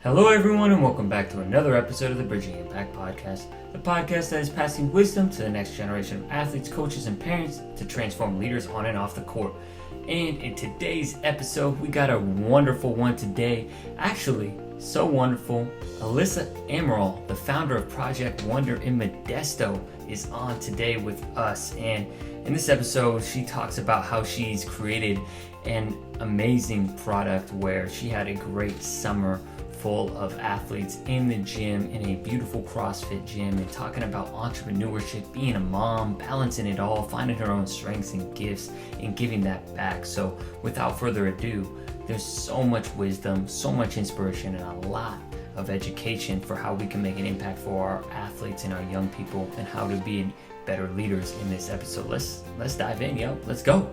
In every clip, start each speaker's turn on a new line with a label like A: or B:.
A: Hello, everyone, and welcome back to another episode of the Bridging Impact Podcast, the podcast that is passing wisdom to the next generation of athletes, coaches, and parents to transform leaders on and off the court. And in today's episode, we got a wonderful one today. Actually, so wonderful. Alyssa Amaral, the founder of Project Wonder in Modesto, is on today with us. And in this episode, she talks about how she's created an amazing product where she had a great summer full of athletes in the gym, in a beautiful CrossFit gym, and talking about entrepreneurship, being a mom, balancing it all, finding her own strengths and gifts, and giving that back. So without further ado, there's so much wisdom, so much inspiration, and a lot of education for how we can make an impact for our athletes and our young people, and how to be better leaders in this episode. Let's dive in, let's go.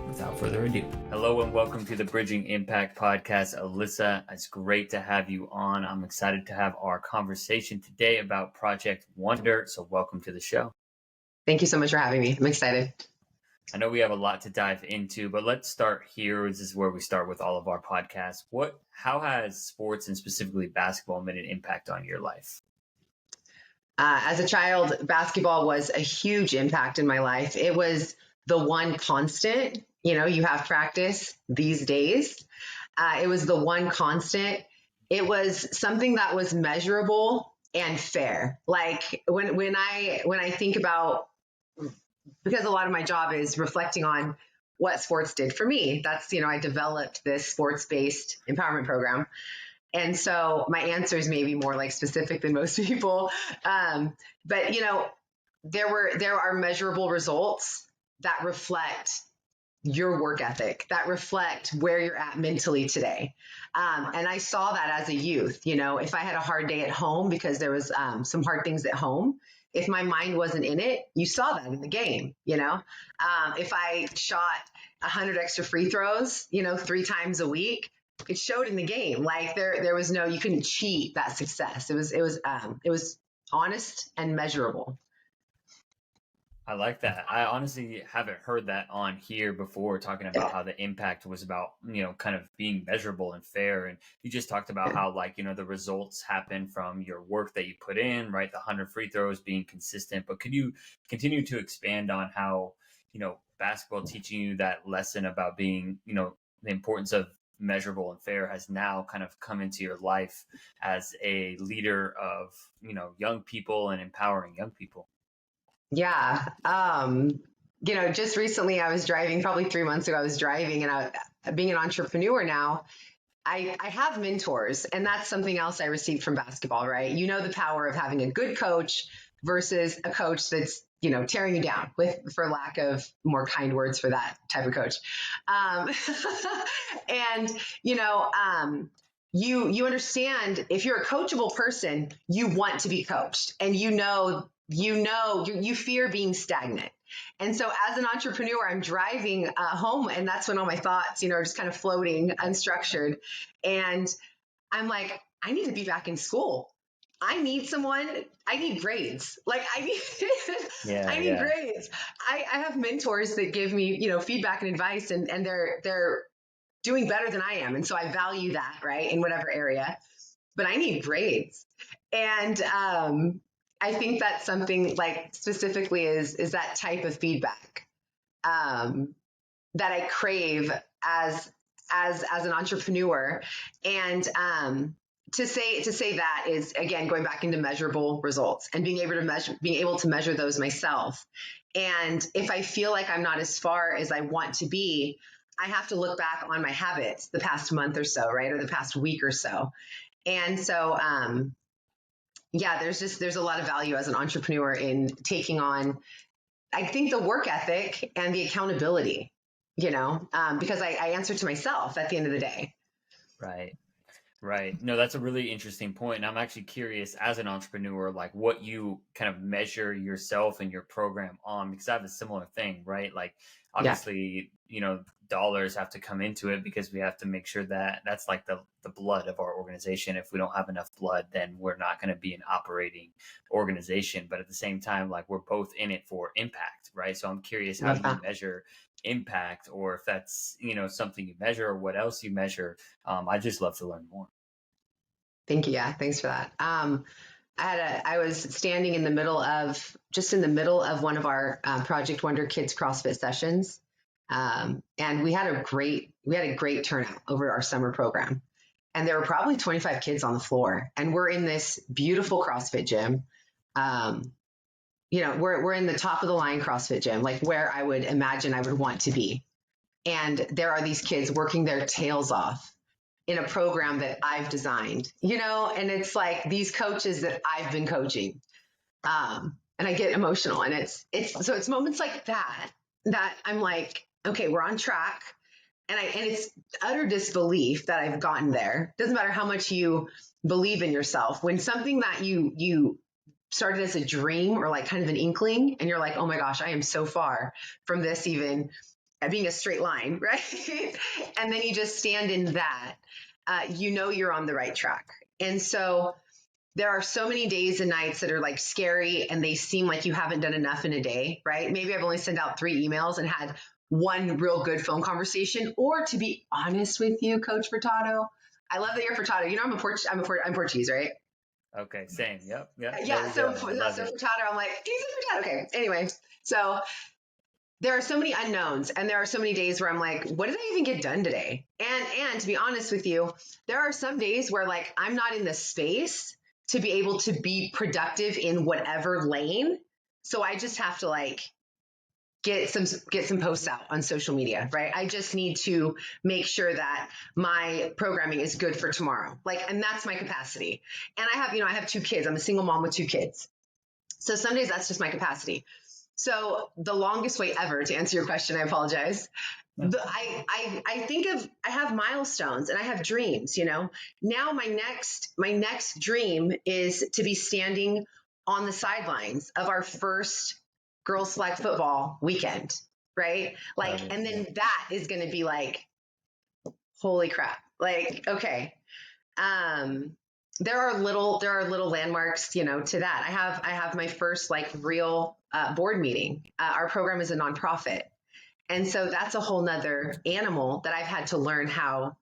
A: Without further ado, hello and welcome to the Bridging Impact Podcast. Alyssa, it's great to have you on. I'm excited to have our conversation today about Project Wonder. So welcome to the show.
B: Thank you so much for having me. I'm excited.
A: I know we have a lot to dive into, but let's start here. This is where we start with all of our podcasts. How has sports and specifically basketball made an impact on your life?
B: As a child, basketball was a huge impact in my life. It was the one constant. You have practice these days. It was the one constant. It was something that was measurable and fair. Like when I think about, because a lot of my job is reflecting on what sports did for me. That's, I developed this sports-based empowerment program. And so my answer is maybe more like specific than most people. But there are measurable results that reflect your work ethic, that reflect where you're at mentally today. And I saw that as a youth. If I had a hard day at home because there was some hard things at home, if my mind wasn't in it, you saw that in the game. If I shot 100 extra free throws, 3 times a week, it showed in the game. Like there was you couldn't cheat that success. It was honest and measurable.
A: I like that. I honestly haven't heard that on here before, talking about how the impact was about, kind of being measurable and fair. And you just talked about how, the results happen from your work that you put in, right? The 100 free throws, being consistent. But could you continue to expand on how, basketball teaching you that lesson about being, the importance of measurable and fair has now kind of come into your life as a leader of, young people and empowering young people?
B: Yeah. Just recently I was driving, probably 3 months ago, I was driving, and being an entrepreneur now, I have mentors, and that's something else I received from basketball, right? The power of having a good coach versus a coach that's, tearing you down, for lack of more kind words for that type of coach. And, you understand, if you're a coachable person, you want to be coached, and you fear being stagnant. And so as an entrepreneur, I'm driving home, and that's when all my thoughts, are just kind of floating, unstructured. And I'm like, I need to be back in school. I need grades. I need grades. I have mentors that give me, feedback and advice, and they're doing better than I am. And so I value that, right, in whatever area, but I need grades. And I think that's something specifically is that type of feedback that I crave as an entrepreneur. And to say that is, again, going back into measurable results and being able to measure those myself. And if I feel like I'm not as far as I want to be, I have to look back on my habits the past month or so, right, or the past week or so. And so there's a lot of value as an entrepreneur in taking on, I think, the work ethic and the accountability, because I answer to myself at the end of the day.
A: Right. No, that's a really interesting point. And I'm actually curious, as an entrepreneur, what you kind of measure yourself and your program on, because I have a similar thing, right? Obviously, dollars have to come into it, because we have to make sure that that's like the blood of our organization. If we don't have enough blood, then we're not going to be an operating organization. But at the same time, we're both in it for impact, right? So I'm curious, how do you measure impact, or if that's, something you measure, or what else you measure? I just love to learn more.
B: Thank you. Yeah, thanks for that. I was standing in the middle of one of our Project Wonder Kids CrossFit sessions, and we had a great turnout over our summer program, and there were probably 25 kids on the floor, and we're in this beautiful CrossFit gym. We're in the top of the line CrossFit gym, like where I would imagine I would want to be, and there are these kids working their tails off in a program that I've designed, and it's like these coaches that I've been coaching. And I get emotional, and it's moments like that I'm like, okay, we're on track. And it's utter disbelief that I've gotten there. Doesn't matter how much you believe in yourself. When something that you started as a dream or like kind of an inkling, and you're like, oh my gosh, I am so far from this even being a straight line, right? And then you just stand in that, you're on the right track. And so there are so many days and nights that are like scary, and they seem like you haven't done enough in a day, right? Maybe I've only sent out 3 emails and had one real good phone conversation. Or to be honest with you, Coach Furtado, I love that you're Furtado. I'm Portuguese, right?
A: Okay, same. Yep.
B: Yeah. So Furtado, I'm like, he's a Furtado. Okay. Anyway, so there are so many unknowns, and there are so many days where I'm like, what did I even get done today? And to be honest with you, there are some days where like I'm not in the space to be able to be productive in whatever lane. So I just have to like get some posts out on social media, right? I just need to make sure that my programming is good for tomorrow. Like, and that's my capacity. And I have 2 kids. I'm a single mom with 2 kids. So some days that's just my capacity. So the longest way ever to answer your question, I apologize. I have milestones and I have dreams, Now my next dream is to be standing on the sidelines of our first girls flag football weekend, right? Like, and then that is going to be like, holy crap. Like, okay. There are little landmarks, to that. I have my first like real board meeting. Our program is a nonprofit. And so that's a whole nother animal that I've had to learn how.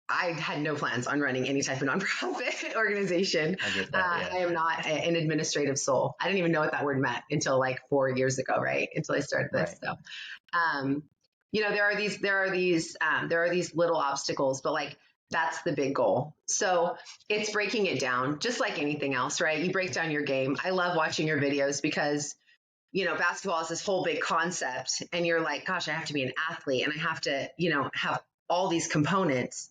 B: I had no plans on running any type of nonprofit organization.
A: I get that, yeah.
B: I am not an administrative soul. I didn't even know what that word meant until like 4 years ago, right? Until I started this. Right. So, there are these little obstacles, but like that's the big goal. So it's breaking it down, just like anything else, right? You break down your game. I love watching your videos because basketball is this whole big concept, and you're like, gosh, I have to be an athlete and I have to, have all these components,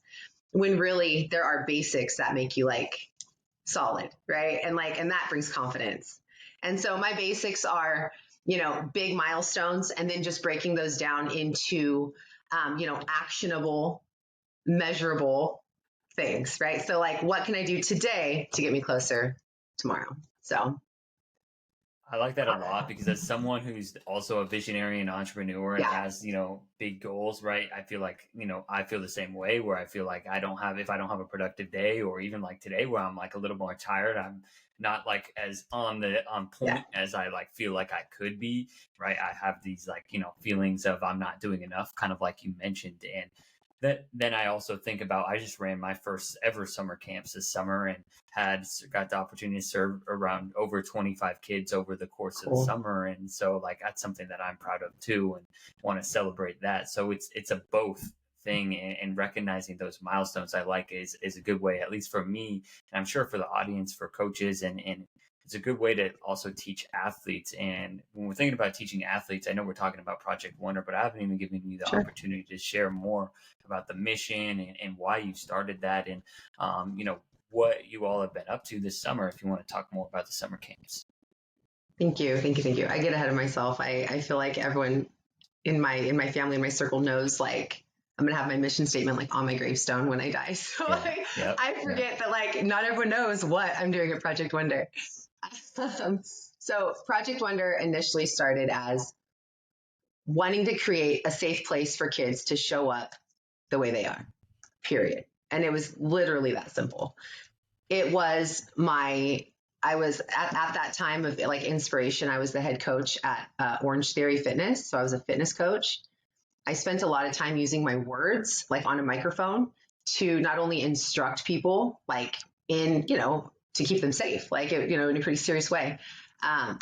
B: when really there are basics that make you like solid, right? And that brings confidence. And so my basics are, big milestones, and then just breaking those down into, actionable, measurable things, right? So like, what can I do today to get me closer tomorrow? So
A: I like that a lot, because as someone who's also a visionary and entrepreneur and has, big goals, right? I feel like, I feel the same way, where I feel like if I don't have a productive day, or even like today where I'm like a little more tired, I'm not like as on point as I like feel like I could be, right? I have these like, feelings of I'm not doing enough, kind of like you mentioned. And then I also think about, I just ran my first ever summer camps this summer, and got the opportunity to serve around over 25 kids over the course of the summer. And so like, that's something that I'm proud of too, and want to celebrate that. So it's a both thing, and recognizing those milestones, I like is a good way, at least for me, and I'm sure for the audience, for coaches, and it's a good way to also teach athletes. And when we're thinking about teaching athletes, I know we're talking about Project Wonder, but I haven't even given you the opportunity to share more about the mission and why you started that, and what you all have been up to this summer, if you want to talk more about the summer camps.
B: Thank you. I get ahead of myself. I feel like everyone in my family, in my circle, knows like I'm going to have my mission statement like on my gravestone when I die. So I forget that like not everyone knows what I'm doing at Project Wonder. So Project Wonder initially started as wanting to create a safe place for kids to show up the way they are, period. And it was literally that simple. It was I was at that time of like inspiration. I was the head coach at Orange Theory Fitness. So I was a fitness coach. I spent a lot of time using my words like on a microphone to not only instruct people, like in, to keep them safe, like, in a pretty serious way.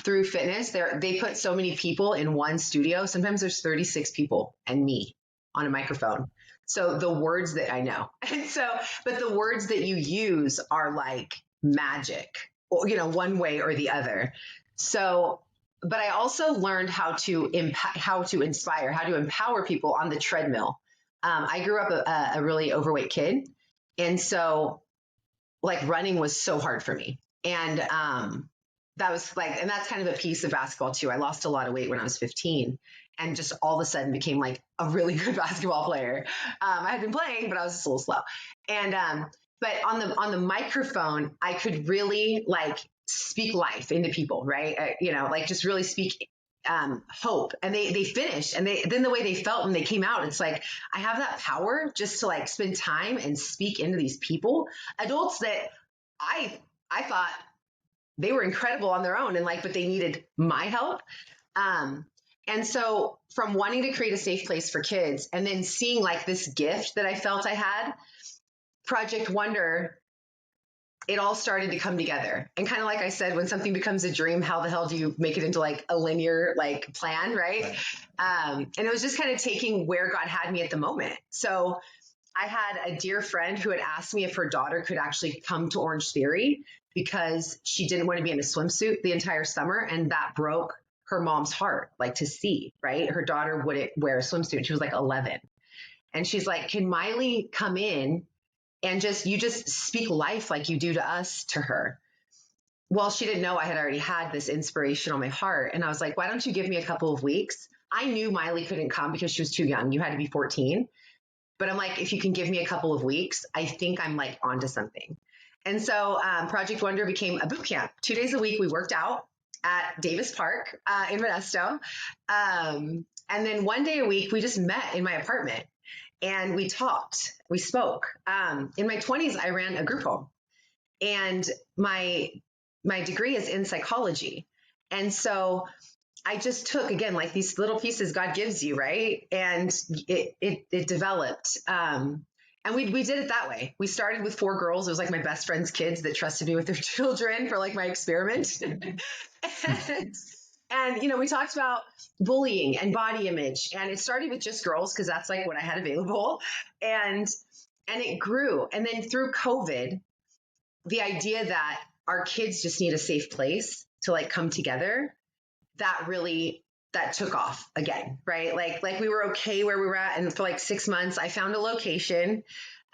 B: Through fitness, they put so many people in one studio. Sometimes there's 36 people and me on a microphone. So the words that I know, but the words that you use are like magic, or, one way or the other. So, but I also learned how to inspire, how to empower people on the treadmill. I grew up a really overweight kid. And so like running was so hard for me. And, that was like, and that's kind of a piece of basketball too. I lost a lot of weight when I was 15 and just all of a sudden became like a really good basketball player. I had been playing, but I was just a little slow. And, but on the microphone, I could really like speak life into people, right? Like just really speak hope. And they finished, and then the way they felt when they came out, it's like, I have that power just to like spend time and speak into these people, adults that I thought they were incredible on their own, and like, but they needed my help. And so from wanting to create a safe place for kids and then seeing like this gift that I felt I had, Project Wonder, it all started to come together. And kind of like I said, when something becomes a dream, how the hell do you make it into like a linear like plan, right? And it was just kind of taking where God had me at the moment. So I had a dear friend who had asked me if her daughter could actually come to Orange Theory because she didn't want to be in a swimsuit the entire summer. And that broke her mom's heart, like to see, right? Her daughter wouldn't wear a swimsuit. She was like 11. And she's like, can Miley come in and you just speak life like you do to us to her? Well, she didn't know I had already had this inspiration on my heart. And I was like, why don't you give me a couple of weeks? I knew Miley couldn't come because she was too young. You had to be 14. But I'm like, if you can give me a couple of weeks, I think I'm like onto something. And so Project Wonder became a boot camp. 2 days a week, we worked out at Davis Park in Modesto. And then 1 day a week, we just met in my apartment and we talked, we spoke. In my 20s, I ran a group home, and my degree is in psychology. And so I just took, again, like these little pieces God gives you, right? And it developed. And we did it that way. We started with 4 girls. It was like my best friend's kids that trusted me with their children for like my experiment. And we talked about bullying and body image. And it started with just girls because that's like what I had available. And it grew. And then through COVID, the idea that our kids just need a safe place to like come together, that took off again, right? Like we were okay where we were at. And for like 6 months, I found a location.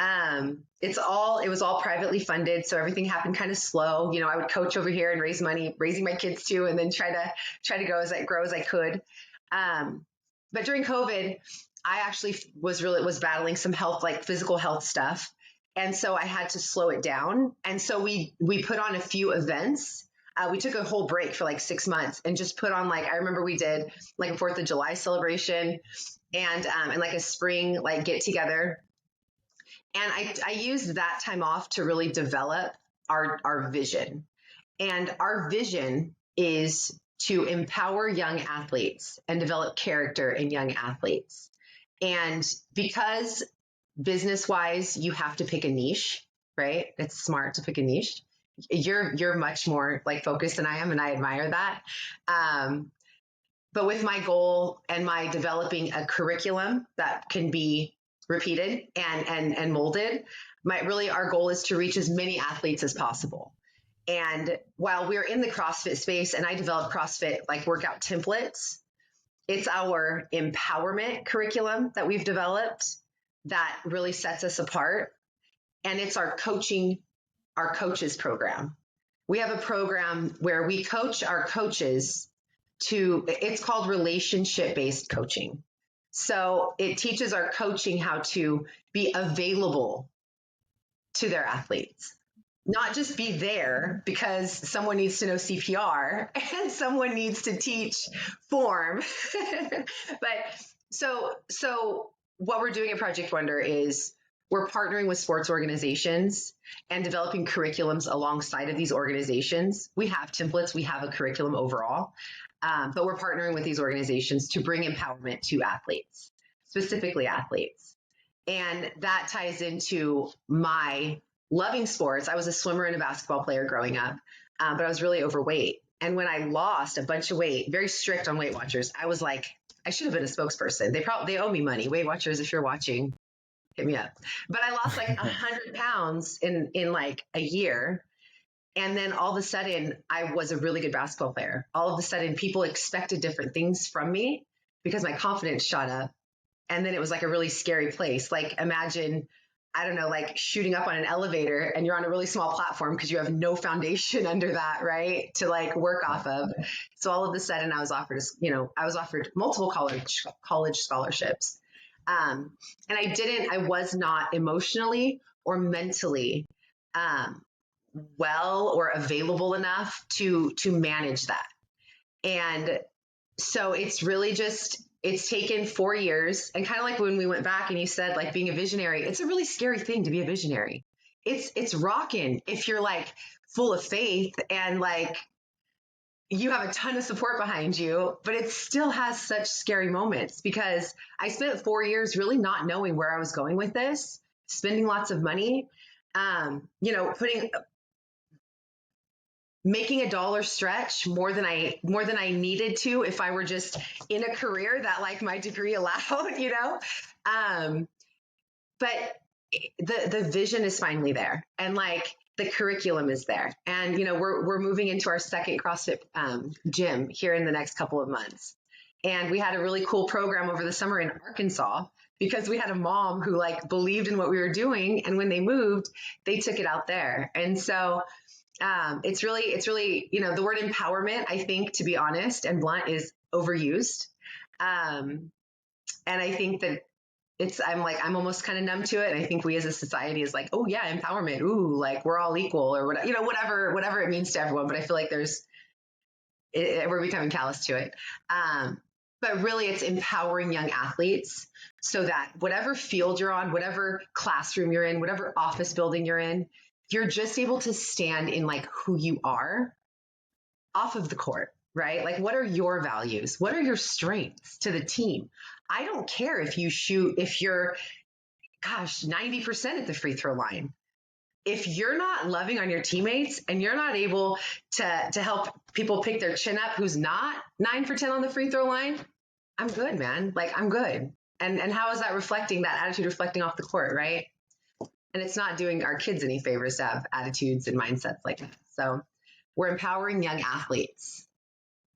B: It was all privately funded. So everything happened kind of slow. I would coach over here and raise money, raising my kids too, and then try to grow as I could. But during COVID, I actually was battling some health, like physical health stuff. And so I had to slow it down. And so we put on a few events. We took a whole break for like 6 months and just put on, like, I remember we did like a 4th of July celebration and like a spring, like get together. And I used that time off to really develop our vision. And our vision is to empower young athletes and develop character in young athletes. And because business-wise, you have to pick a niche, right? It's smart to pick a niche. You're much more like focused than I am, and I admire that. But with my goal and my developing a curriculum that can be repeated and molded, our goal is to reach as many athletes as possible. And while we're in the CrossFit space, and I develop CrossFit like workout templates, it's our empowerment curriculum that we've developed that really sets us apart. And it's our coaches program. We have a program where we coach our coaches it's called relationship-based coaching. So it teaches our coaching how to be available to their athletes, not just be there because someone needs to know CPR and someone needs to teach form. But so what we're doing at Project Wonder is we're partnering with sports organizations and developing curriculums alongside of these organizations. We have templates, we have a curriculum overall, but we're partnering with these organizations to bring empowerment to athletes, specifically athletes. And that ties into my loving sports. I was a swimmer and a basketball player growing up, but I was really overweight. And when I lost a bunch of weight, very strict on Weight Watchers, I was like, I should have been a spokesperson. They owe me money. Weight Watchers, if you're watching, hit me up. But I lost like 100 pounds in like a year. And then all of a sudden, I was a really good basketball player. All of a sudden, people expected different things from me because my confidence shot up. And then it was like a really scary place. Like imagine, I don't know, like shooting up on an elevator and you're on a really small platform because you have no foundation under that, right? To like work off of. So all of a sudden I was offered multiple college scholarships. And I was not emotionally or mentally, well or available enough to manage that. And so it's really just, it's taken 4 years, and kind of like when we went back and you said like being a visionary, it's a really scary thing to be a visionary. It's rocking if you're like full of faith and like you have a ton of support behind you, but it still has such scary moments because I spent 4 years really not knowing where I was going with this, spending lots of money, making a dollar stretch more than I needed to if I were just in a career that like my degree allowed, but the vision is finally there, and like the curriculum is there, and we're moving into our second CrossFit gym here in the next couple of months, and we had a really cool program over the summer in Arkansas because we had a mom who like believed in what we were doing, and when they moved, they took it out there, and so. It's really, the word empowerment, I think, to be honest and blunt, is overused. And I think that I'm almost kind of numb to it. And I think we as a society is like, oh yeah, empowerment. Ooh, like we're all equal or whatever it means to everyone. But I feel like we're becoming callous to it. But really it's empowering young athletes so that whatever field you're on, whatever classroom you're in, whatever office building you're in, you're just able to stand in like who you are off of the court, right? Like, what are your values? What are your strengths to the team? I don't care if you're 90% at the free throw line. If you're not loving on your teammates and you're not able to help people pick their chin up who's not 9 for 10 on the free throw line, I'm good, man. Like, I'm good. And how is that attitude reflecting off the court, right? And it's not doing our kids any favors to have attitudes and mindsets like that. So we're empowering young athletes.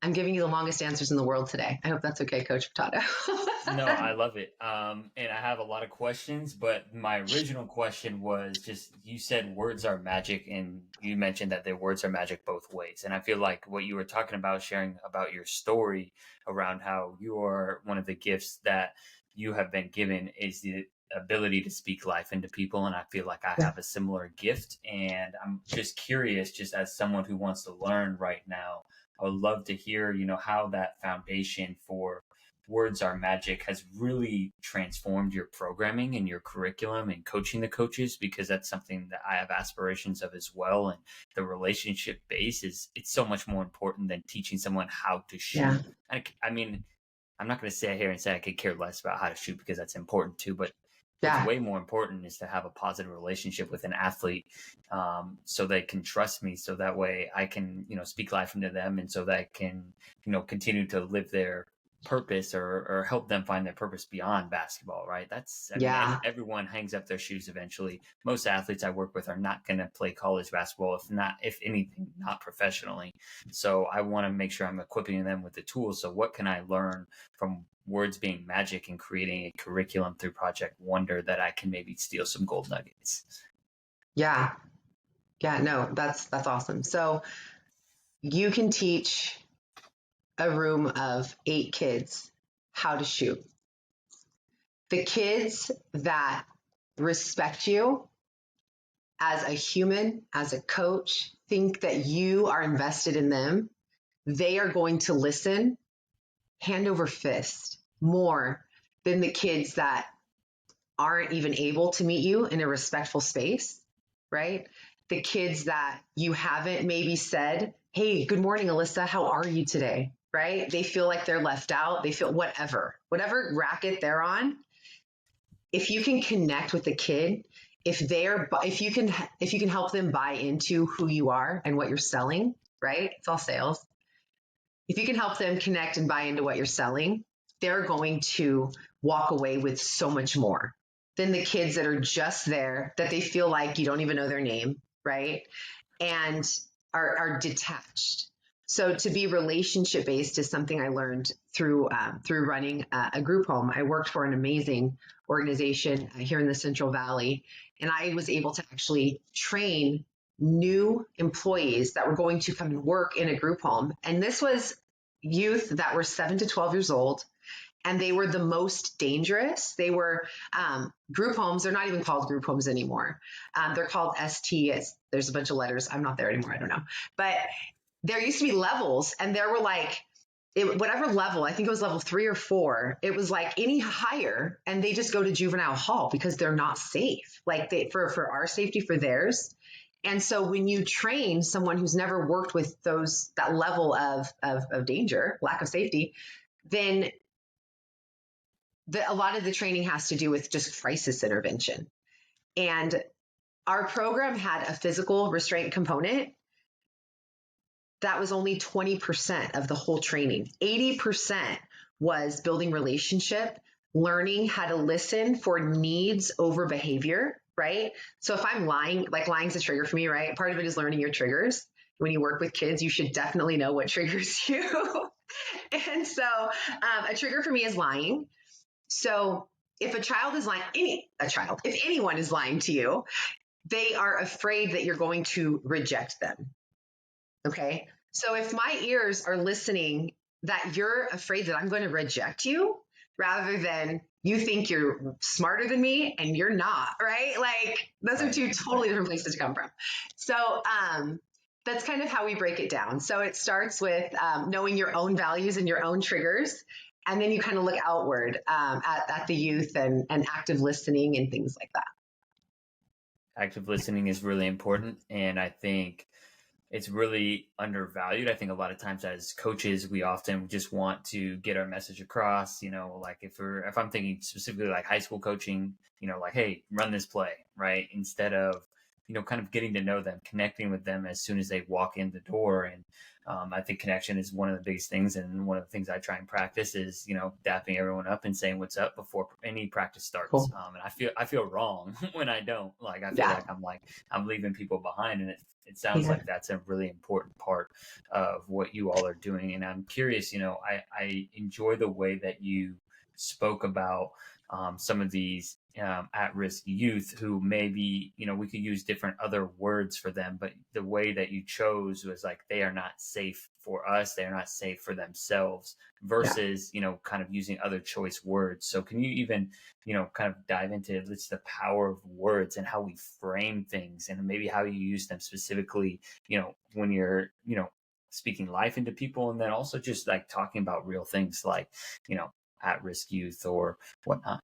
B: I'm giving you the longest answers in the world today. I hope that's okay, Coach Furtado.
A: No, I love it. And I have a lot of questions, but my original question was just, you said words are magic, and you mentioned that the words are magic both ways. And I feel like what you were talking about, sharing about your story around how you are one of the gifts that you have been given is the ability to speak life into people. And I feel like I have a similar gift, and I'm just curious, just as someone who wants to learn right now, I would love to hear, how that foundation for words are magic has really transformed your programming and your curriculum and coaching the coaches, because that's something that I have aspirations of as well. And the relationship base it's so much more important than teaching someone how to shoot. Yeah. I mean, I'm not going to sit here and say I could care less about how to shoot, because that's important too, but what's way more important is to have a positive relationship with an athlete, so they can trust me, so that way I can, speak life into them, and so that I can, continue to live their purpose or help them find their purpose beyond basketball, right? Mean, everyone hangs up their shoes eventually. Most athletes I work with are not going to play college basketball, if anything, not professionally. So I want to make sure I'm equipping them with the tools. So what can I learn from words being magic and creating a curriculum through Project Wonder that I can maybe steal some gold nuggets?
B: Yeah. No, that's awesome. So you can teach a room of 8 kids how to shoot. The kids that respect you as a human, as a coach, think that you are invested in them, they are going to listen hand over fist more than the kids that aren't even able to meet you in a respectful space, right? The kids that you haven't maybe said, hey, good morning, Alyssa, how are you today? Right? They feel like they're left out. They feel whatever racket they're on. if you can connect with the kid, if you can help them buy into who you are and what you're selling, right? It's all sales. If you can help them connect and buy into what you're selling, they're going to walk away with so much more than the kids that are just there, that they feel like you don't even know their name, right? And are detached. So to be relationship based is something I learned through running a group home. I worked for an amazing organization here in the Central Valley, and I was able to actually train new employees that were going to come and work in a group home. And this was youth that were 7 to 12 years old, and they were the most dangerous. They were group homes. They're not even called group homes anymore. They're called ST. There's a bunch of letters. I'm not there anymore. I don't know. But there used to be levels, and there were like, whatever level, I think it was level 3 or 4, it was like any higher, and they just go to juvenile hall because they're not safe. Like for our safety, for theirs. And so when you train someone who's never worked with that level of danger, lack of safety, then a lot of the training has to do with just crisis intervention. And our program had a physical restraint component that was only 20% of the whole training. 80% was building relationship, learning how to listen for needs over behavior, right? So if I'm lying, like lying's a trigger for me, right? Part of it is learning your triggers. When you work with kids, you should definitely know what triggers you. And so a trigger for me is lying. So if a child is lying, if anyone is lying to you, they are afraid that you're going to reject them. Okay. So if my ears are listening that you're afraid that I'm going to reject you, rather than you think you're smarter than me and you're not, right? Like those are two totally different places to come from. So that's kind of how we break it down. So it starts with knowing your own values and your own triggers. And then you kind of look outward at the youth and active listening and things like that.
A: Active listening is really important. And I think it's really undervalued. I think a lot of times as coaches, we often just want to get our message across, like if I'm thinking specifically like high school coaching, like, hey, run this play, right? Instead of, kind of getting to know them, connecting with them as soon as they walk in the door. And I think connection is one of the biggest things. And one of the things I try and practice is, dapping everyone up and saying what's up before any practice starts.
B: Cool.
A: And I feel wrong when I don't. Like, I feel like I'm leaving people behind. And it sounds like that's a really important part of what you all are doing. And I'm curious, I enjoy the way that you spoke about some of these at-risk youth who maybe, we could use different other words for them, but the way that you chose was like, they are not safe for us. They're not safe for themselves versus, kind of using other choice words. So can you even, kind of dive into just the power of words and how we frame things and maybe how you use them specifically, when you're, speaking life into people, and then also just like talking about real things like, at-risk youth or whatnot?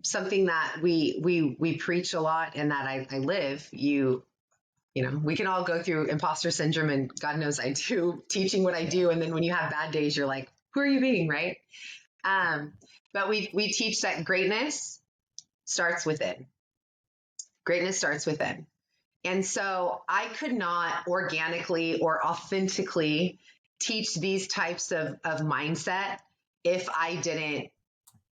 B: Something that we preach a lot and that I live, we can all go through imposter syndrome, and God knows I do, teaching what I do. And then when you have bad days, you're like, who are you being, right? But we teach that greatness starts within. Greatness starts within. And so I could not organically or authentically teach these types of mindset if I didn't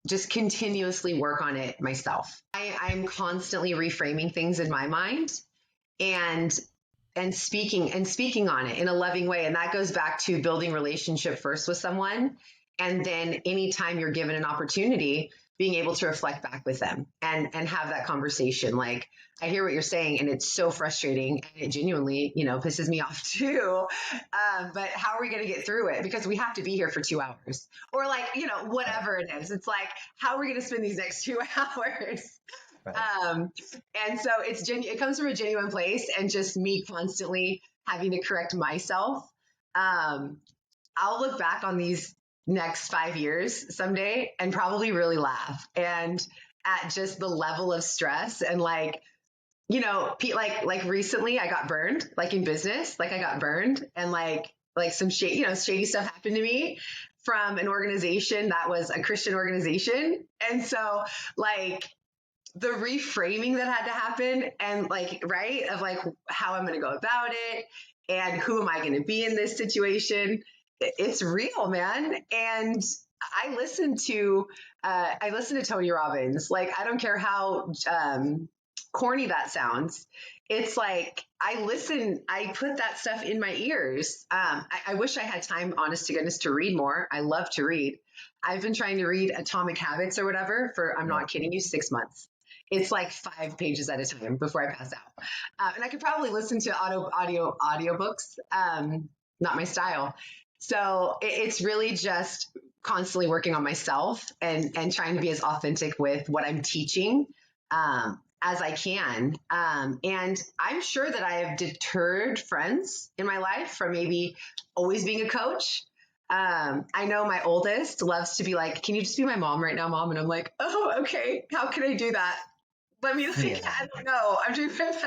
B: just continuously work on it myself. I'm constantly reframing things in my mind and speaking on it in a loving way. And that goes back to building relationship first with someone. And then anytime you're given an opportunity, being able to reflect back with them and have that conversation. Like, I hear what you're saying, and it's so frustrating, and it genuinely, pisses me off too. But how are we going to get through it? Because we have to be here for 2 hours, or like, whatever it is. It's like, how are we going to spend these next 2 hours? Right. And so it comes from a genuine place, and just me constantly having to correct myself. I'll look back on these next 5 years someday and probably really laugh and at just the level of stress and like recently I got burned, like in business, like I got burned and like some shady stuff happened to me from an organization that was a Christian organization. And so like the reframing that had to happen and like, right, of like how I'm going to go about it and who am I going to be in this situation. It's real, man. And I listen to Tony Robbins. Like, I don't care how corny that sounds. It's like, I put that stuff in my ears. I wish I had time, honest to goodness, to read more. I love to read. I've been trying to read Atomic Habits or whatever for, I'm not kidding you, 6 months. It's like 5 pages at a time before I pass out. And I could probably listen to audiobooks, not my style. So it's really just constantly working on myself and trying to be as authentic with what I'm teaching as I can. And I'm sure that I have deterred friends in my life from maybe always being a coach. I know my oldest loves to be like, can you just be my mom right now, mom? And I'm like, oh, okay. How can I do that? Let me think. I don't know. I'm doing my best.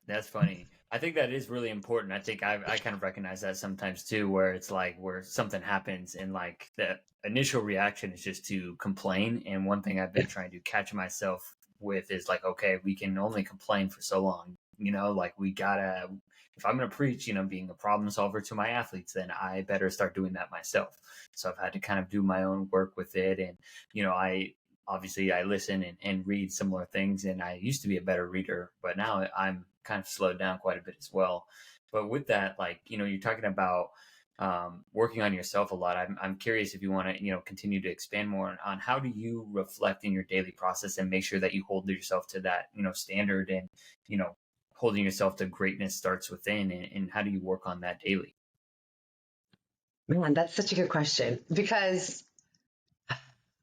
A: That's funny. I think that is really important. I think I kind of recognize that sometimes too, where it's like where something happens and like the initial reaction is just to complain. And one thing I've been trying to catch myself with is like, okay, we can only complain for so long. Like we gotta, if I'm going to preach, being a problem solver to my athletes, then I better start doing that myself. So I've had to kind of do my own work with it. And, I listen and read similar things, and I used to be a better reader, but now I'm kind of slowed down quite a bit as well. But with that, like, you're talking about working on yourself a lot. I'm curious if you want to, continue to expand more on how do you reflect in your daily process and make sure that you hold yourself to that, standard and, holding yourself to greatness starts within, and how do you work on that daily?
B: Man, that's such a good question because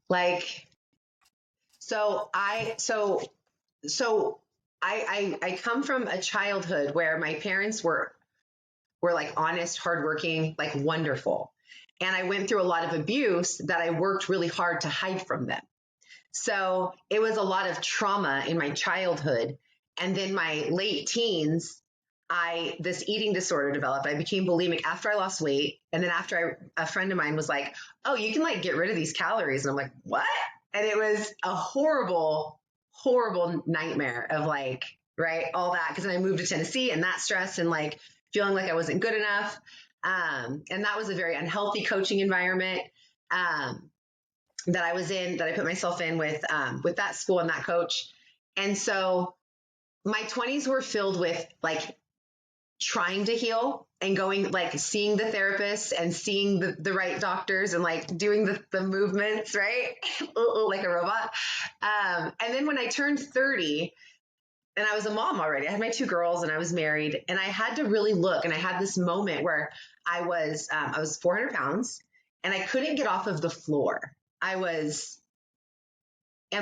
B: like, I come from a childhood where my parents were like honest, hardworking, like wonderful. And I went through a lot of abuse that I worked really hard to hide from them. So it was a lot of trauma in my childhood. And then my late teens, this eating disorder developed. I became bulimic after I lost weight. And then after a friend of mine was like, oh, you can like get rid of these calories. And I'm like, what? And it was a horrible, horrible nightmare of like, right, all that. Because then I moved to Tennessee and that stress and like feeling like I wasn't good enough. And that was a very unhealthy coaching environment that I was in, that I put myself in with that school and that coach. And so my 20s were filled with like trying to heal and going, like seeing the therapist and seeing the right doctors and like doing the movements, right? Like a robot. And then when I turned 30 and I was a mom already, I had my 2 girls and I was married, and I had to really look. And I had this moment where I was 400 pounds and I couldn't get off of the floor. And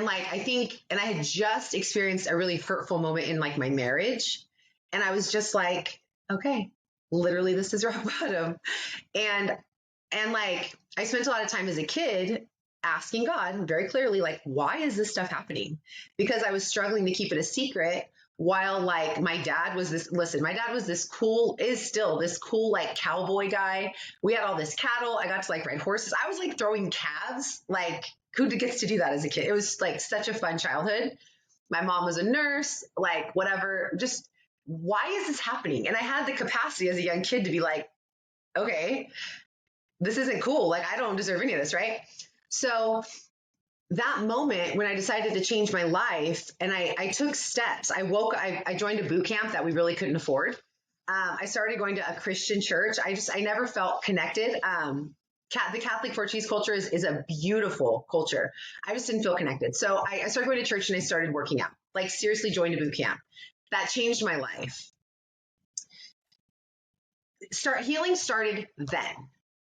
B: I had just experienced a really hurtful moment in like my marriage. And I was just like, okay, literally this is rock bottom. And like, I spent a lot of time as a kid asking God very clearly, like, why is this stuff happening? Because I was struggling to keep it a secret while like my dad was still this cool, like cowboy guy. We had all this cattle. I got to like ride horses. I was like throwing calves, like who gets to do that as a kid? It was like such a fun childhood. My mom was a nurse, like whatever, just why is this happening? And I had the capacity as a young kid to be like, okay, this isn't cool. Like, I don't deserve any of this, right? So that moment when I decided to change my life and I took steps, I joined a boot camp that we really couldn't afford. I started going to a Christian church. I never felt connected. The Catholic Portuguese culture is a beautiful culture. I just didn't feel connected. So I started going to church and I started working out, like seriously joined a boot camp. That changed my life. Healing started then.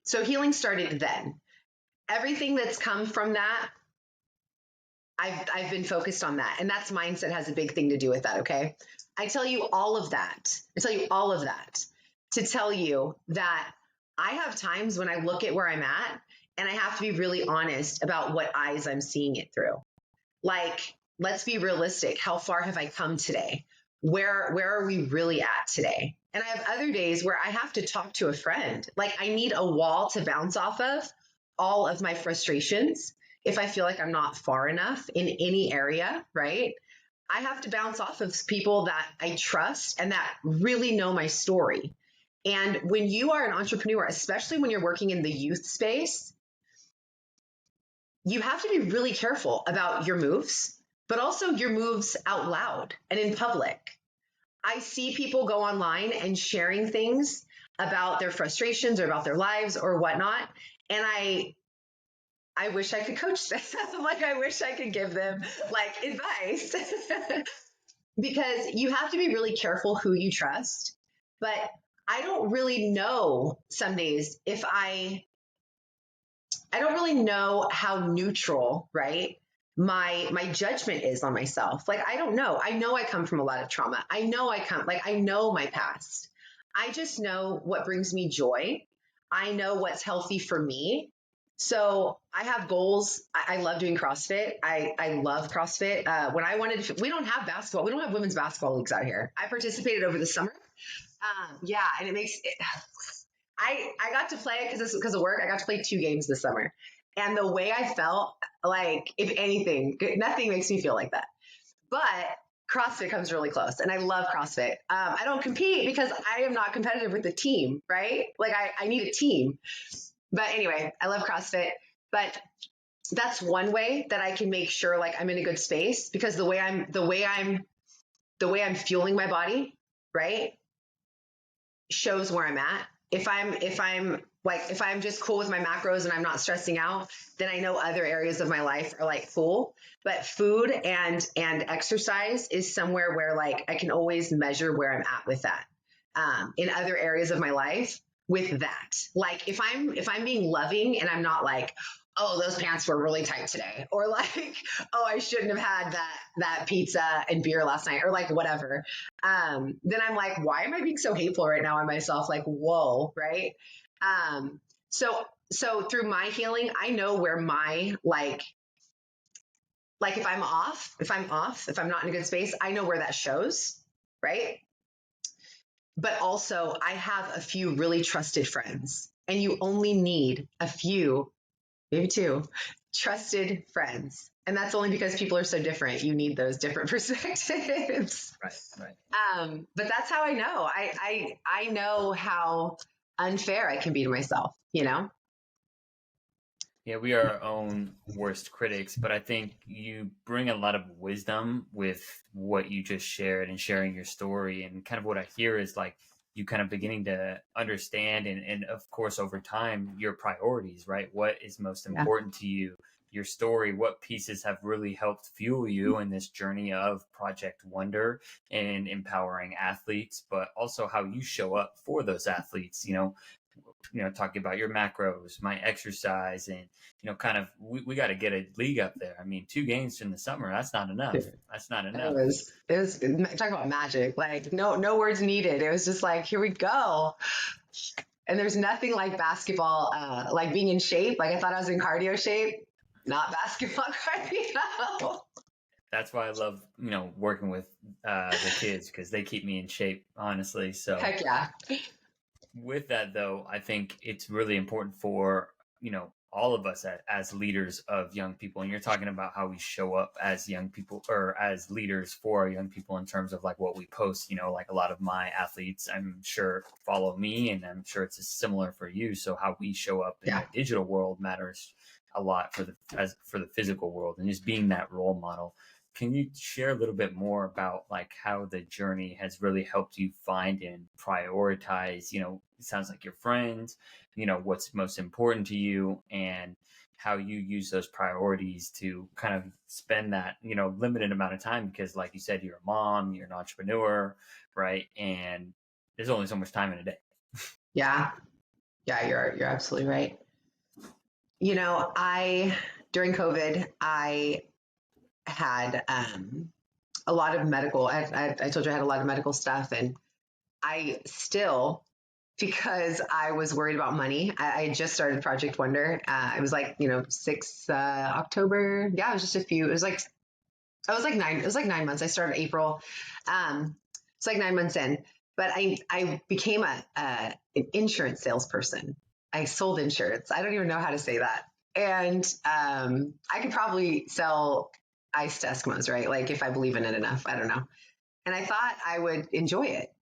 B: So healing started then. Everything that's come from that, I've been focused on that. And that's mindset has a big thing to do with that. Okay. I tell you all of that to tell you that I have times when I look at where I'm at and I have to be really honest about what eyes I'm seeing it through. Like, let's be realistic. How far have I come today? Where are we really at today? And I have other days where I have to talk to a friend. Like, I need a wall to bounce off of all of my frustrations, if I feel like I'm not far enough in any area, right? I have to bounce off of people that I trust and that really know my story. And when you are an entrepreneur, especially when you're working in the youth space, you have to be really careful about your moves, but also your moves out loud and in public. I see people go online and sharing things about their frustrations or about their lives or whatnot. And I wish I could coach them. Like, I wish I could give them like advice because you have to be really careful who you trust. But I don't really know some days if I don't really know how neutral, right? My judgment is on myself. Like, I don't know. I know I come from a lot of trauma. I know I know my past. I just know what brings me joy. I know what's healthy for me. So I have goals. I love doing CrossFit. I love CrossFit. When I wanted to, we don't have basketball. We don't have women's basketball leagues out here. I participated over the summer. Yeah. And it makes it, I got to play it because of work. I got to play 2 games this summer. And the way I felt, like, if anything, nothing makes me feel like that. But CrossFit comes really close. And I love CrossFit. I don't compete because I am not competitive with the team, right? Like, I need a team. But anyway, I love CrossFit. But that's one way that I can make sure like I'm in a good space, because the way I'm fueling my body, right, shows where I'm at. If I'm just cool with my macros and I'm not stressing out, then I know other areas of my life are like full. But food and exercise is somewhere where like I can always measure where I'm at with that. In other areas of my life with that, like if I'm being loving and I'm not like, oh, those pants were really tight today, or like, oh, I shouldn't have had that pizza and beer last night, or like whatever. Then I'm like, why am I being so hateful right now on myself? Like, whoa, right? So through my healing, I know where my like if I'm off, if I'm not in a good space, I know where that shows, right? But also, I have a few really trusted friends, and you only need a few, maybe 2 trusted friends. And that's only because people are so different. You need those different perspectives.
A: Right.
B: But that's how I know. I know how unfair I can be to myself, you know?
A: Yeah, we are our own worst critics, but I think you bring a lot of wisdom with what you just shared and sharing your story. And kind of what I hear is like you kind of beginning to understand and of course, over time, your priorities, right? What is most important to you, your story, what pieces have really helped fuel you in this journey of Project Wonder and empowering athletes, but also how you show up for those athletes, talking about your macros, my exercise, and, kind of, we got to get a league up there. I mean, 2 games in the summer, that's not enough. That's not enough.
B: It was talking about magic, like no words needed. It was just like, here we go. And there's nothing like basketball, like being in shape. Like I thought I was in cardio shape, not basketball cardio.
A: That's why I love, working with the kids, because they keep me in shape, honestly. So
B: heck yeah.
A: With that, though, I think it's really important for, all of us as leaders of young people. And you're talking about how we show up as young people or as leaders for our young people in terms of like what we post, like a lot of my athletes, I'm sure, follow me, and I'm sure it's similar for you. So how we show up in the digital world matters a lot for the physical world, and just being that role model. Can you share a little bit more about like how the journey has really helped you find and prioritize, it sounds like your friends, what's most important to you, and how you use those priorities to kind of spend that, limited amount of time, because like you said, you're a mom, you're an entrepreneur, right? And there's only so much time in a day.
B: Yeah. Yeah, you're absolutely right. During COVID, I had a lot of medical, I told you I had a lot of medical stuff, and I still, because I was worried about money, I just started Project Wonder. It was like, 6 October. Yeah, it was just it was like 9 months. I started April. It's like 9 months in, but I became an insurance salesperson. I sold insurance. I don't even know how to say that. And I could probably sell ice to Eskimos, right? Like if I believe in it enough, I don't know. And I thought I would enjoy it.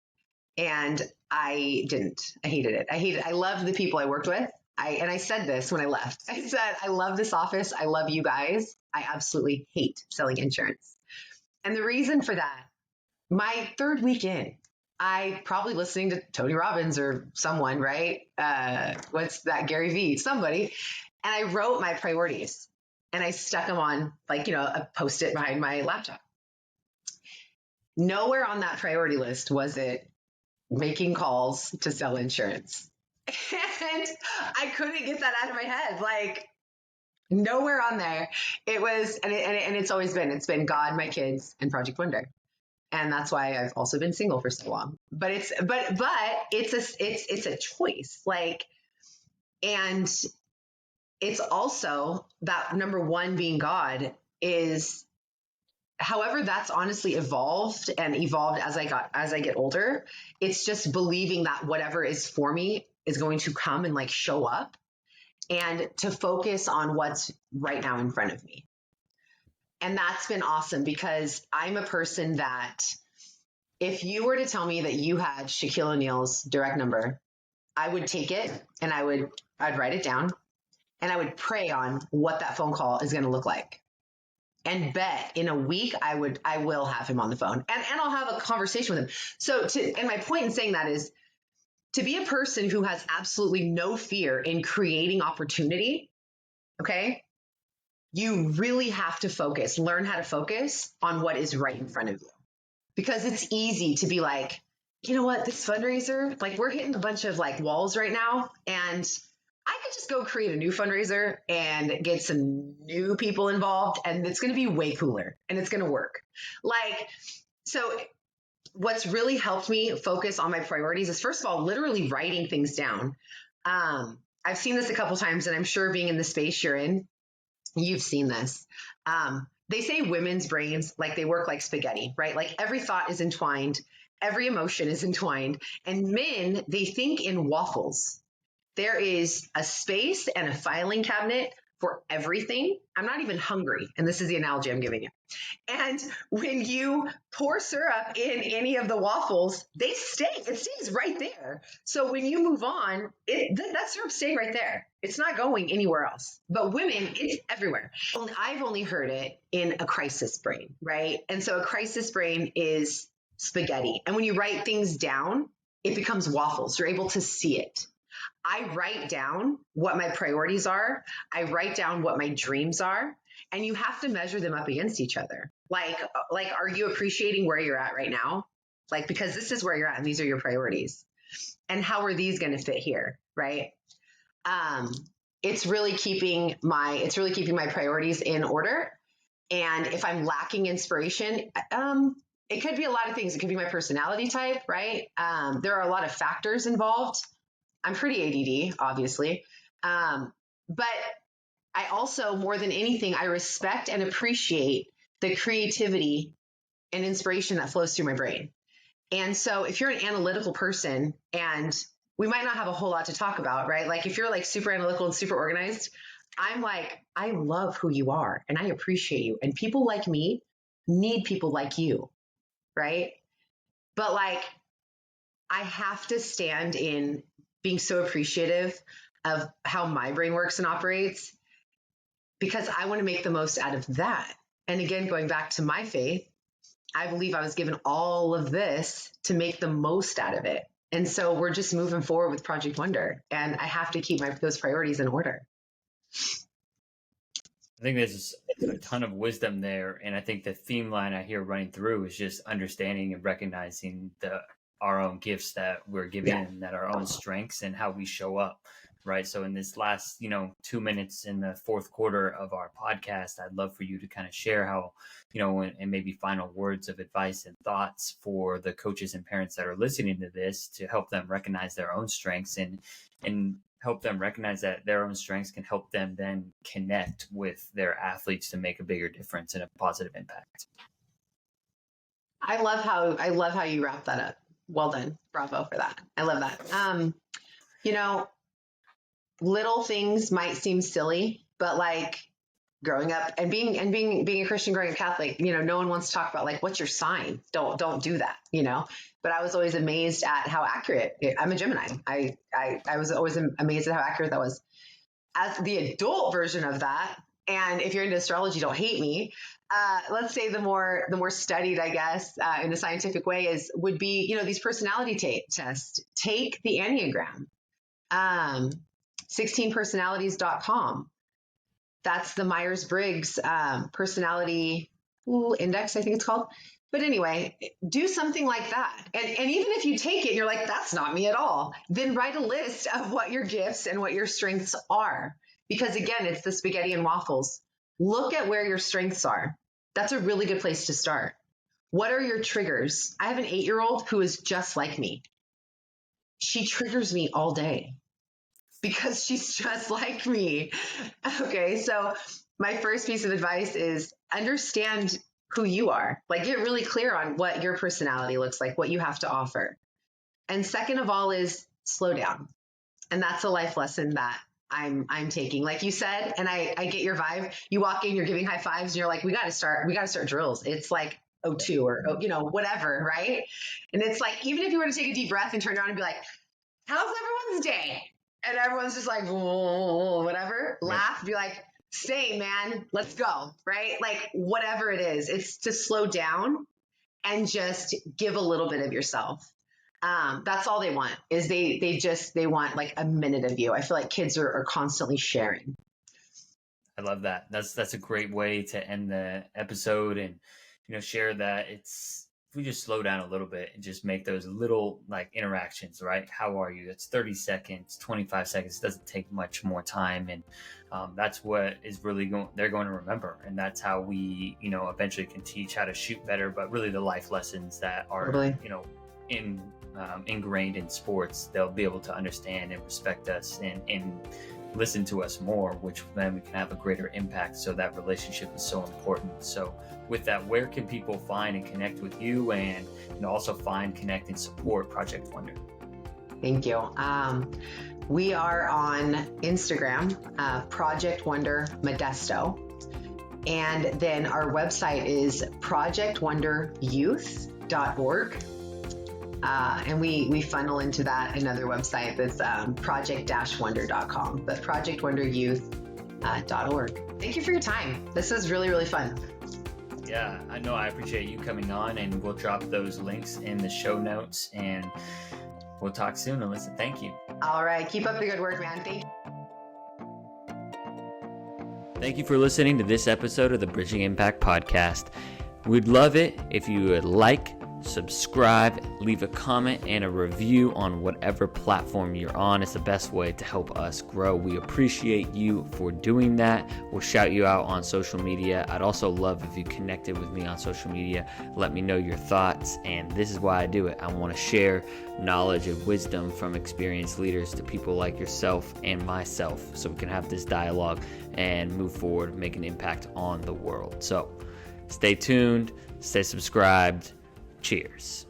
B: And I didn't. I hated it. I loved the people I worked with. I said this when I left. I said, I love this office. I love you guys. I absolutely hate selling insurance. And the reason for that, my third weekend, I probably listening to Tony Robbins or someone, right? What's that? Gary Vee, somebody. And I wrote my priorities and I stuck them on a Post-it behind my laptop. Nowhere on that priority list was it making calls to sell insurance. And I couldn't get that out of my head. Like nowhere on there. It was, and it's been God, my kids, and Project Wonder. And that's why I've also been single for so long. But it's a choice. Like, and it's also that number one being God is, however that's honestly evolved as I get older. It's just believing that whatever is for me is going to come and like show up, and to focus on what's right now in front of me. And that's been awesome because I'm a person that if you were to tell me that you had Shaquille O'Neal's direct number, I would take it and I'd write it down and I would pray on what that phone call is going to look like. And bet in a week I will have him on the phone and I'll have a conversation with him. And my point in saying that is to be a person who has absolutely no fear in creating opportunity. Okay. You really have to learn how to focus on what is right in front of you, because it's easy to be like, you know what, this fundraiser, like we're hitting a bunch of like walls right now, and I could just go create a new fundraiser and get some new people involved, and it's going to be way cooler and it's going to work. Like, so what's really helped me focus on my priorities is, first of all, literally writing things down. I've seen this a couple times, and I'm sure being in the space you're in, you've seen this. They say women's brains, like they work like spaghetti, right? Like every thought is entwined, every emotion is entwined, and men, they think in waffles. There is a space and a filing cabinet for everything. I'm not even hungry. And this is the analogy I'm giving you. And when you pour syrup in any of the waffles, it stays right there. So when you move on, that syrup's staying right there. It's not going anywhere else. But women, it's everywhere. I've only heard it in a crisis brain, right? And so a crisis brain is spaghetti. And when you write things down, it becomes waffles. You're able to see it. I write down what my priorities are. I write down what my dreams are, and you have to measure them up against each other. Like, are you appreciating where you're at right now? Like, because this is where you're at and these are your priorities. And how are these going to fit here? Right. It's really keeping my priorities in order. And if I'm lacking inspiration, it could be a lot of things. It could be my personality type, right? There are a lot of factors involved. I'm pretty ADD, obviously. But I also, more than anything, I respect and appreciate the creativity and inspiration that flows through my brain. And so if you're an analytical person, and we might not have a whole lot to talk about, right? Like if you're like super analytical and super organized, I'm like, I love who you are and I appreciate you. And people like me need people like you, right? But like, I have to stand in being so appreciative of how my brain works and operates, because I want to make the most out of that. And again, going back to my faith, I believe I was given all of this to make the most out of it. And so we're just moving forward with Project Wonder, and I have to keep those priorities in order.
A: I think there's a ton of wisdom there. And I think the theme line I hear running through is just understanding and recognizing our own gifts that we're given, and that our own strengths and how we show up. Right. So in this last, 2 minutes in the fourth quarter of our podcast, I'd love for you to kind of share how, and maybe final words of advice and thoughts for the coaches and parents that are listening to this, to help them recognize their own strengths and help them recognize that their own strengths can help them then connect with their athletes to make a bigger difference and a positive impact.
B: I love how you wrap that up. Well done. Bravo for that. I love that. little things might seem silly, but like growing up and being a Christian, growing up Catholic, no one wants to talk about like, what's your sign? Don't do that, but I was always amazed at how accurate I'm a Gemini. I was always amazed at how accurate that was. As the adult version of that, and if you're into astrology, don't hate me. Let's say the more studied, I guess, in a scientific way would be, these personality tests. Take the Enneagram, 16personalities.com. That's the Myers-Briggs personality index, I think it's called. But anyway, do something like that. And even if you take it and you're like, that's not me at all, then write a list of what your gifts and what your strengths are. Because again, it's the spaghetti and waffles. Look at where your strengths are. That's a really good place to start. What are your triggers? I have an 8-year-old who is just like me. She triggers me all day because she's just like me. Okay, so my first piece of advice is understand who you are. Like, get really clear on what your personality looks like, what you have to offer. And second of all is slow down. And that's a life lesson that I'm taking. Like you said, and I get your vibe. You walk in, you're giving high fives, and you're like, we got to start drills. It's like 02 or, whatever, right? And it's like, even if you were to take a deep breath and turn around and be like, how's everyone's day? And everyone's just like, whatever, laugh, be like, same, man, let's go, right? Like, whatever it is, it's to slow down and just give a little bit of yourself. That's all they want is they want like a minute of you. I feel like kids are constantly sharing.
A: I love that. That's a great way to end the episode and, share that if we just slow down a little bit and just make those little like interactions, right? How are you? It's 30 seconds, 25 seconds. It doesn't take much more time. And that's what is really they're going to remember. And that's how we, eventually can teach how to shoot better, but really the life lessons that are, ingrained in sports, they'll be able to understand and respect us and listen to us more, which then we can have a greater impact. So that relationship is so important. So with that, where can people find and connect with you and also find, connect, and support Project Wonder?
B: Thank you. We are on Instagram, Project Wonder Modesto. And then our website is projectwonderyouth.org. And we funnel into that another website that's project-wonder.com, but projectwonderyouth.org. Thank you for your time. This was really, really fun.
A: Yeah, I know. I appreciate you coming on, and we'll drop those links in the show notes, and we'll talk soon. Alyssa, thank you.
B: All right. Keep up the good work, man. Thank you.
A: Thank you for listening to this episode of the Bridging Impact Podcast. We'd love it if you would like, subscribe, leave a comment and a review on whatever platform you're on. It's the best way to help us grow. We appreciate you for doing that. We'll shout you out on social media. I'd also love if you connected with me on social media. Let me know your thoughts. And this is why I do it. I want to share knowledge and wisdom from experienced leaders to people like yourself and myself, so we can have this dialogue and move forward, make an impact on the world. So stay tuned, stay subscribed. Cheers.